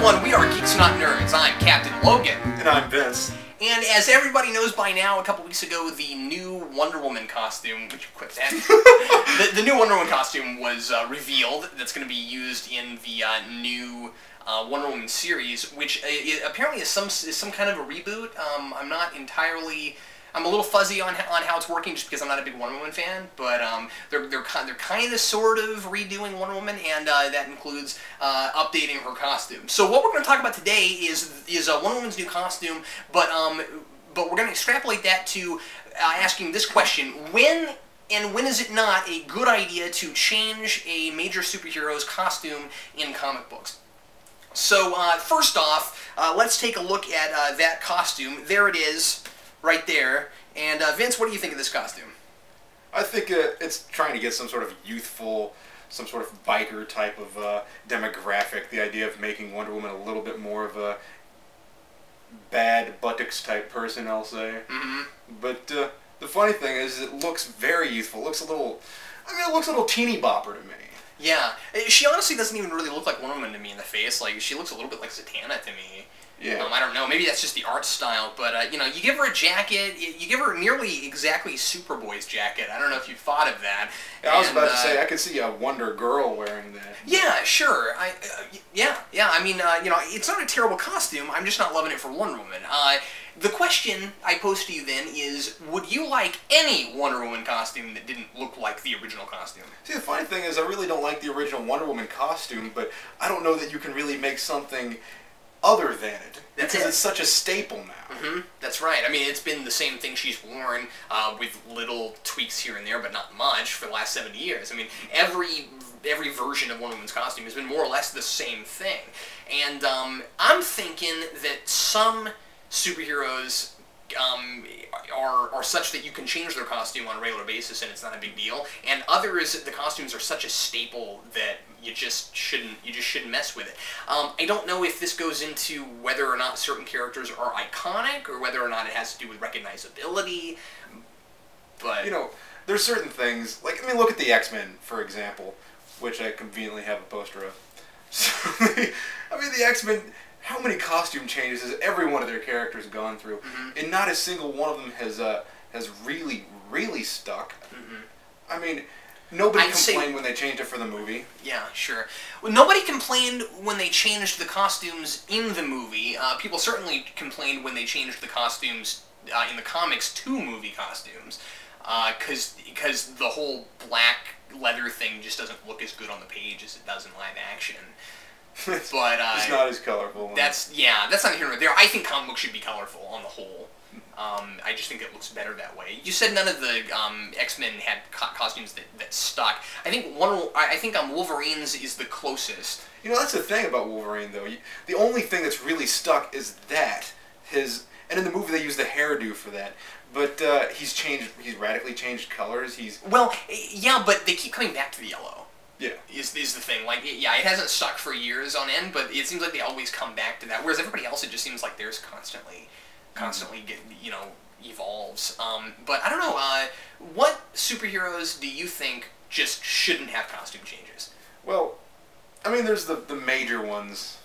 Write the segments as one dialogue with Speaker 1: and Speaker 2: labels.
Speaker 1: everyone, we are Geeks Not Nerds. I'm Captain Logan.
Speaker 2: And I'm Vince.
Speaker 1: And as everybody knows by now, a couple weeks ago, the new Wonder Woman costume, which quit that, the new Wonder Woman costume was revealed. That's going to be used in the new Wonder Woman series, which apparently is some kind of a reboot. I'm not entirely. I'm a little fuzzy on how it's working just because I'm not a big Wonder Woman fan, but they're kind of sort of redoing Wonder Woman, and that includes updating her costume. So what we're going to talk about today is Wonder Woman's new costume, but we're going to extrapolate that to asking this question: when is it not a good idea to change a major superhero's costume in comic books? So first off, let's take a look at that costume. There it is. Right there. And Vince, what do you think of this costume?
Speaker 2: I think it's trying to get some sort of youthful, some sort of biker type of demographic. The idea of making Wonder Woman a little bit more of a bad buttocks type person, I'll say. Mm-hmm. But the funny thing is, it looks very youthful. It looks a little, it looks a little teeny bopper to me.
Speaker 1: Yeah, she honestly doesn't even really look like Wonder Woman to me in the face. Like, she looks a little bit like Zatanna to me.
Speaker 2: Yeah.
Speaker 1: I don't know. Maybe that's just the art style, but you know, you give her a jacket. You give her nearly exactly Superboy's jacket. I don't know if you thought of that.
Speaker 2: Yeah, I was about to say I could see a Wonder Girl wearing that.
Speaker 1: Yeah, sure. Yeah. I mean, you know, it's not a terrible costume. I'm just not loving it for Wonder Woman. The question I pose to you then is: would you like any Wonder Woman costume that didn't look like the original costume?
Speaker 2: See, the funny thing is, I really don't like the original Wonder Woman costume, but I don't know that you can really make something other than it, because it's such a staple now.
Speaker 1: Mm-hmm. That's right. I mean, it's been the same thing she's worn with little tweaks here and there, but not much, for the last 70 years. I mean, every version of Wonder Woman's costume has been more or less the same thing. And I'm thinking that some superheroes are such that you can change their costume on a regular basis and it's not a big deal, and others, the costumes are such a staple that you just shouldn't mess with it. I don't know if this goes into whether or not certain characters are iconic or whether or not it has to do with recognizability, but
Speaker 2: you know, there's certain things, like, I mean, look at the X-Men, for example, which I conveniently have a poster of. So, I mean, the X-Men, how many costume changes has every one of their characters gone through? Mm-hmm. And not a single one of them has really stuck. Mm-hmm. I mean, nobody complained when they changed it for the movie.
Speaker 1: Yeah, sure. Well, nobody complained when they changed the costumes in the movie. People certainly complained when they changed the costumes in the comics to movie costumes, because the whole black leather thing just doesn't look as good on the page as it does in live action. But
Speaker 2: it's not as colorful.
Speaker 1: That's not here nor there. I think comic books should be colorful on the whole. I just think it looks better that way. You said none of the X-Men had costumes that stuck. I think Wolverine's is the closest.
Speaker 2: You know, that's the thing about Wolverine, though. The only thing that's really stuck is that and in the movie they use the hairdo for that. But he's radically changed colors.
Speaker 1: Well, yeah, but they keep coming back to the yellow.
Speaker 2: Yeah,
Speaker 1: is the thing. Like, yeah, it hasn't stuck for years on end, but it seems like they always come back to that. Whereas everybody else, it just seems like theirs constantly evolves. But I don't know. What superheroes do you think just shouldn't have costume changes?
Speaker 2: Well, I mean, there's the major ones.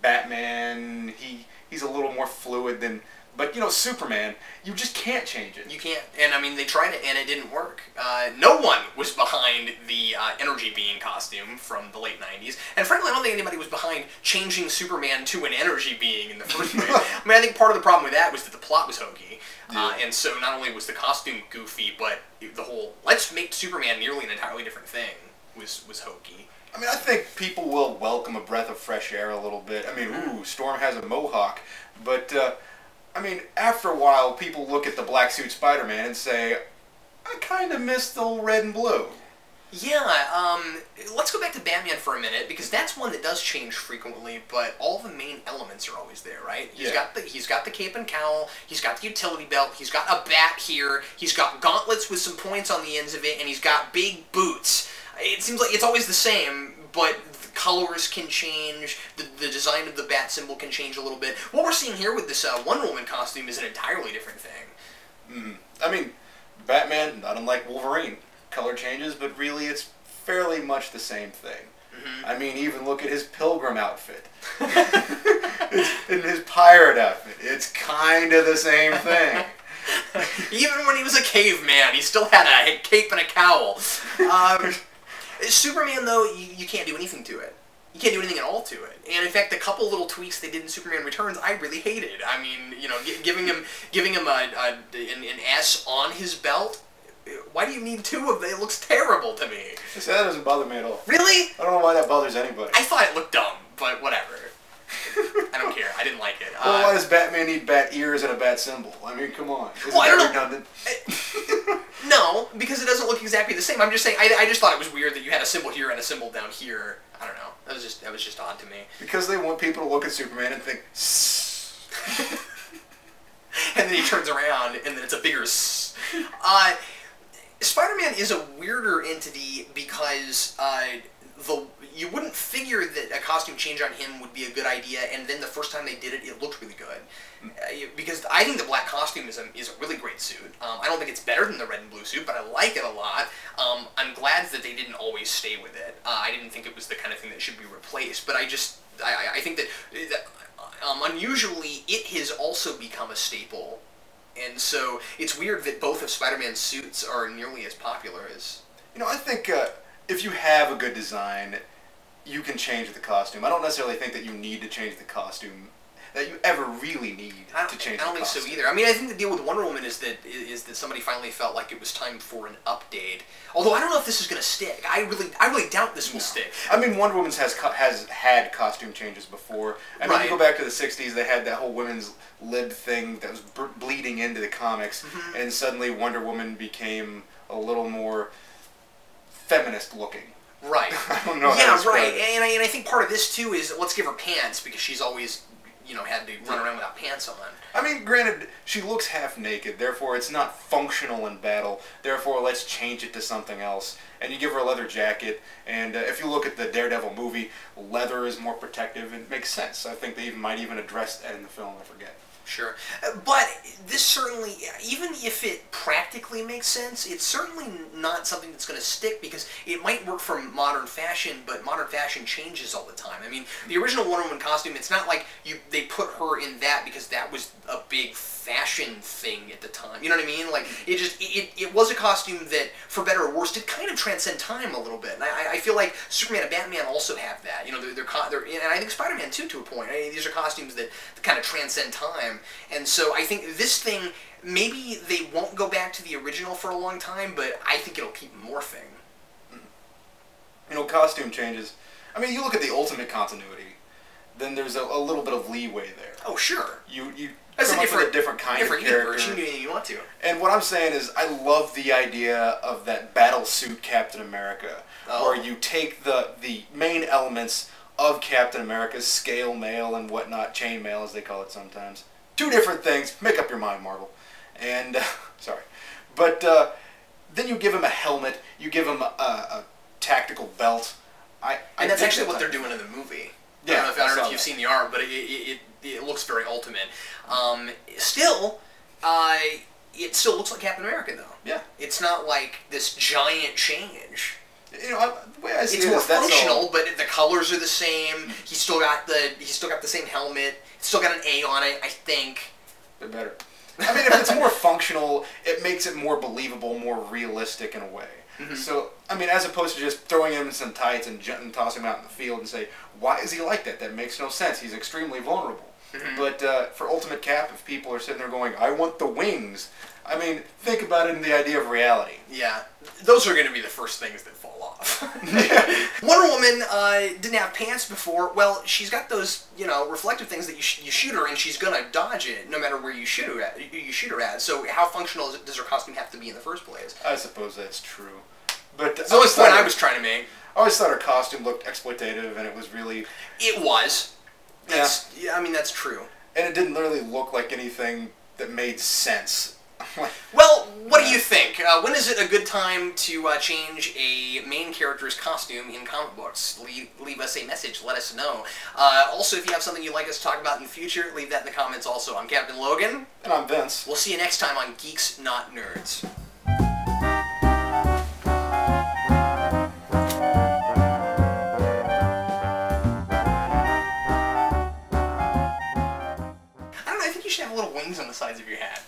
Speaker 2: Batman, he's a little more fluid than. But, you know, Superman, you just can't change it.
Speaker 1: You can't. And, I mean, they tried it, and it didn't work. No one was behind the energy being costume from the late 90s. And, frankly, I don't think anybody was behind changing Superman to an energy being in the first place. I mean, I think part of the problem with that was that the plot was hokey. Yeah. And so not only was the costume goofy, but the whole, let's make Superman nearly an entirely different thing was hokey.
Speaker 2: I mean, I think people will welcome a breath of fresh air a little bit. I mean, ooh, Storm has a mohawk. But, I mean, after a while, people look at the black suit Spider-Man and say, I kind of miss the red and blue.
Speaker 1: Yeah, let's go back to Batman for a minute, because that's one that does change frequently, but all the main elements are always there, right? He's got the cape and cowl, he's got the utility belt, he's got a bat here, he's got gauntlets with some points on the ends of it, and he's got big boots. It seems like it's always the same, but the colors can change, the design of the bat symbol can change a little bit. What we're seeing here with this Wonder Woman costume is an entirely different thing.
Speaker 2: I mean, Batman, not unlike Wolverine, color changes, but really it's fairly much the same thing. I mean, even look at his pilgrim outfit. In his pirate outfit, it's kind of the same thing.
Speaker 1: Even when he was a caveman, he still had a cape and a cowl. Superman, though, you can't do anything to it. You can't do anything at all to it. And in fact, the couple little tweaks they did in Superman Returns, I really hated. I mean, you know, giving him an S on his belt. Why do you need two of them? It looks terrible to me.
Speaker 2: See, that doesn't bother me at all.
Speaker 1: Really?
Speaker 2: I don't know why that bothers anybody.
Speaker 1: I thought it looked dumb, but whatever. I don't care. I didn't like it.
Speaker 2: Well, why does Batman need bat ears and a bat symbol? I mean, come on. Isn't
Speaker 1: I don't know.
Speaker 2: redundant?
Speaker 1: No, because it doesn't look exactly the same. I'm just saying. I just thought it was weird that you had a symbol here and a symbol down here. I don't know. That was just odd to me.
Speaker 2: Because they want people to look at Superman and think,
Speaker 1: and then he turns around and then it's a bigger Spider-Man is a weirder entity because you wouldn't figure that a costume change on him would be a good idea, and then the first time they did it, it looked really good. Because I think the black costume is a really great suit. I don't think it's better than the red and blue suit, but I like it a lot. I'm glad that they didn't always stay with it. I didn't think it was the kind of thing that should be replaced, but I think that unusually it has also become a staple. And so it's weird that both of Spider-Man's suits are nearly as popular as...
Speaker 2: You know, I think if you have a good design, you can change the costume. I don't necessarily think that you need to change the costume, that you ever really need to change the costume.
Speaker 1: I don't think so either. I mean, I think the deal with Wonder Woman is that somebody finally felt like it was time for an update. Although I don't know if this is going to stick. I really doubt this will stick.
Speaker 2: I mean, Wonder Woman has had costume changes before. I mean, you go back to the 60s, they had that whole women's lib thing that was bleeding into the comics, and suddenly Wonder Woman became a little more feminist looking.
Speaker 1: Right.
Speaker 2: I don't know.
Speaker 1: Yeah, right. And I think part of this too is let's give her pants because she's always, you know, had to run around without pants on.
Speaker 2: I mean, granted, she looks half naked, therefore it's not functional in battle. Therefore, let's change it to something else. And you give her a leather jacket, and if you look at the Daredevil movie, leather is more protective. It makes sense. I think they might even address that in the film. I forget.
Speaker 1: Sure. But this certainly, even if it practically makes sense, it's certainly not something that's going to stick because it might work for modern fashion, but modern fashion changes all the time. I mean, the original Wonder Woman costume, it's not like they put her in that because that was a big fashion thing at the time. You know what I mean? Like, it was a costume that, for better or worse, did kind of transcend time a little bit. And I feel like Superman and Batman also have that. You know, they're and I think Spider-Man too, to a point. I mean, these are costumes that kind of transcend time. And so I think this thing, maybe they won't go back to the original for a long time, but I think it'll keep morphing.
Speaker 2: You know, costume changes. I mean, you look at the Ultimate continuity, then there's a little bit of leeway there.
Speaker 1: Oh, sure.
Speaker 2: You
Speaker 1: That's
Speaker 2: come up with a different kind of character.
Speaker 1: Version you want to.
Speaker 2: And what I'm saying is, I love the idea of that battle suit Captain America, where you take the main elements of Captain America's scale mail and whatnot, chain mail as they call it sometimes. Two different things. Make up your mind, Marvel. And, sorry. But then you give him a helmet, you give him a tactical belt.
Speaker 1: And that's actually what they're doing in the movie.
Speaker 2: Yeah,
Speaker 1: I don't know if you've seen the art, but it looks very Ultimate. Still, it still looks like Captain America, though.
Speaker 2: Yeah.
Speaker 1: It's not like this giant change.
Speaker 2: You know, the way I see
Speaker 1: it's
Speaker 2: it
Speaker 1: more
Speaker 2: is that's
Speaker 1: functional, but the colors are the same. He's still got the same helmet. It's still got an A on it, I think.
Speaker 2: They're better. I mean, if it's more functional, it makes it more believable, more realistic in a way. So, I mean, as opposed to just throwing him in some tights and tossing him out in the field and say, why is he like that? That makes no sense. He's extremely vulnerable. But for Ultimate Cap, if people are sitting there going, I want the wings, I mean, think about it in the idea of reality.
Speaker 1: Yeah. Those are going to be the first things that fall off. Wonder Woman didn't have pants before. Well, she's got those, you know, reflective things that you shoot her and she's going to dodge it no matter where you shoot her at. So how functional does her costume have to be in the first place?
Speaker 2: I suppose that's true. But
Speaker 1: that's the only point I was trying to make.
Speaker 2: I always thought her costume looked exploitative, and it was really...
Speaker 1: It was. Yeah, I mean, that's true.
Speaker 2: And it didn't really look like anything that made sense.
Speaker 1: Well, what do you think? When is it a good time to change a main character's costume in comic books? Leave us a message. Let us know. Also, if you have something you'd like us to talk about in the future, leave that in the comments also. I'm Captain Logan.
Speaker 2: And I'm Vince.
Speaker 1: We'll see you next time on Geeks Not Nerds. should have little wings on the sides of your hat.